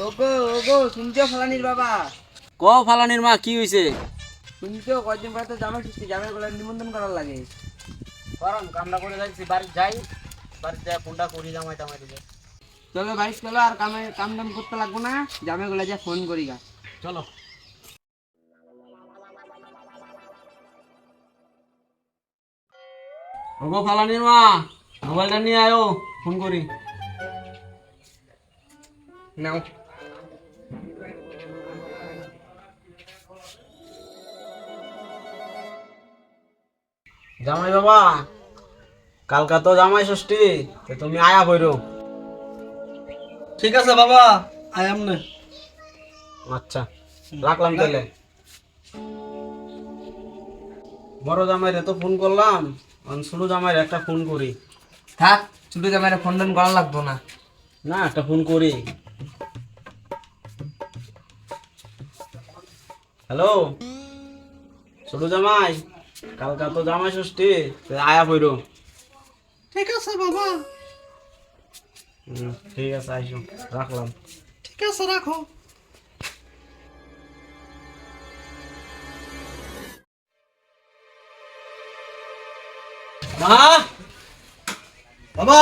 ওগো ওগো শুনছো ফালানির বাবা? ক ফালানির মা কি হইছে? শুনছো কয়দিন পরে তো জামাই ষষ্ঠী, জামাই গুলো নিমন্ত্রণ করার লাগে। গরম কামনা করে যাচ্ছি, বাড়ি যাই, বাড়িতে ফোনটা করি জামাই টামাই দিকে। চলো বাইশ চলো, আর কাম দাম করতে লাগবো না, জামাই গুলো যা ফোন করি গা। চলো। ওগো ফালানির মা, মোবাইলটা নিয়ে আয়ো, ফোন করি। নাও। জামাই বাবা, কালকা তো জামাই ষষ্ঠী, তো তুমি আয়া কইরো। ঠিক আছে বাবা, আয়াম না। আচ্ছা রাখলাম তাহলে। বড় জামাইরে তো ফোন করলাম, ছোট জামাইরে একটা ফোন করি। থাক, ছোট জামাইরা ফোন টোন করা লাগবো না। না একটা ফোন করি। হ্যালো ছোট জামাই, কালকা তো জামাই ষষ্ঠী, তো আয়া কইরো। ঠিক আছে বাবা, ঠিক আছে আইসো, রাখলাম। ঠিক আছে রাখো। মা, বাবা,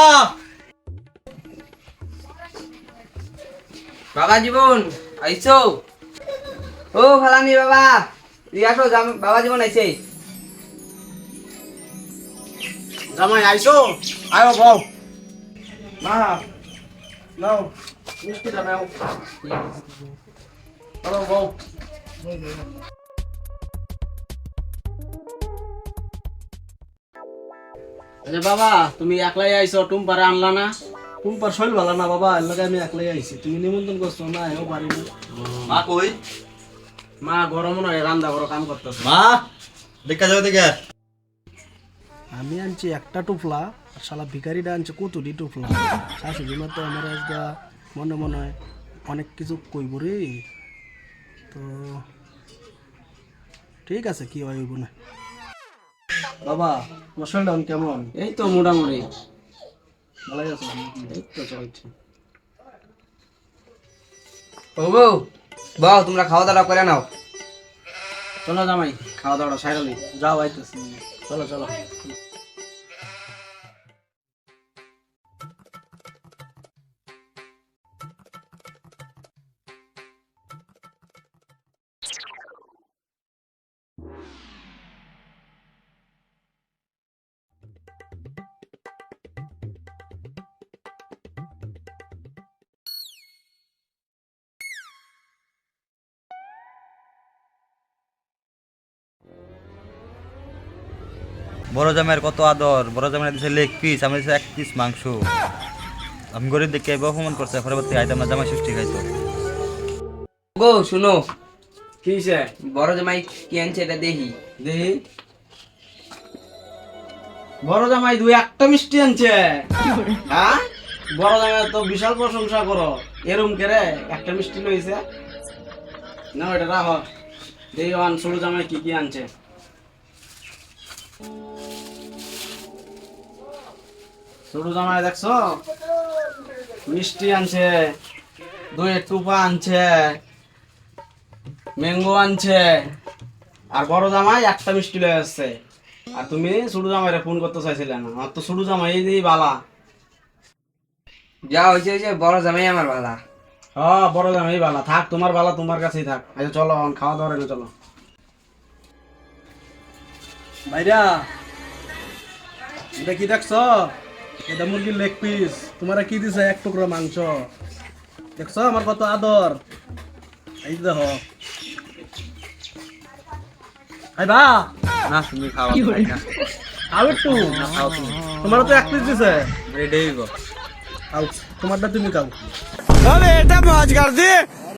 বাবা জীবন আইছো? ও ফালানি বাবা, তুই আসো, বাবা জীবন আইছে। জামাই আইসো, আয়ো বউ। মা নাও মিষ্টিটা নাও। চলো বউ। আচ্ছা বাবা, তুমি একলাই আইছো, টুম্পারে আনলা না? টুম্পার শৈল ভালো না বাবা, এর লগে আমি একলাই আইছি, তুমি নিমন্ত্রণ করছো না, এও পারি না। মা কই? মা গরম নয়, রান্না বড় কাম করতেছে। মা দেখা যাবে দেখে। আমি আনছি একটা টুফলা, আর শালা ভিখারিটা আনছে কতুরি টুফলা। শাশুড়ি মা তো আমার আজকে মনে মনে হয় অনেক কিছু কইব রে। তো ঠিক আছে, কি হয় হইব না। বাবা তোমার শরীরটা এখন কেমন? এই তো মোটামুটি, ভালোই আছে? এই তো চলছে। ও বউ, বাও তোমরা খাওয়া দাওয়া করে নাও। চলো জামাই, খাওয়া দাওয়া সাইরালি। যাও আইতেছি, চলো চলো। বড় জামাইয়ের কত আদর, বড় জামাই দিছে লেগ পিস, আমি দিছে এক পিস মাংস। আমি গরিব দেখে অপমান করছে, পরবর্তী আইতাম না, জামাই ষষ্ঠী খাইতো। গো শুনো, কি হইছে? বড় জামাই কি আনছে এটা দেখি। দেখি। বড় জামাই দুই একটা মিষ্টি আনছে। হ্যাঁ, বড় জামাই তো বিশাল প্রশংসা করো, এরম করে একটা মিষ্টি লইছে। না এটা রাখো, দেখি ওয়ান ছোট জামাই কি কি আনছে। ছোট জামাই দেখছো, মিষ্টি আনছে, দইয়ের টুপা আনছে, ম্যাঙ্গো আনছে, আর বড় জামাই একটা মিষ্টি লয়ে আসছে। আর তুমি ছোট জামাইরে ফোন করতে চাইছিলে না, আর তো ছোট জামাই এই দিয়ে বালা। যা হয়েছে হয়েছে, বড় জামাই আমার ভালা। হ্যাঁ বড় জামাই বালা, থাক তোমার বালা তোমার কাছেই থাক। আচ্ছা চলো এখন খাওয়া দাওয়া রেখে চলো। ভাইরা এটা কি দেখছো? এটা মুরগির লেগ পিস। তোমারা কি দিছে? এক টুকরো মাংস। দেখছো আমার কত আদর? এই দেখো। আইবা না তুমি খাওয়া আও একটু। তোমার তো এক পিস দিছে। রেডি হইব। আও তোমারটা তুমি খাও। अबे बेटा मौज कर दी।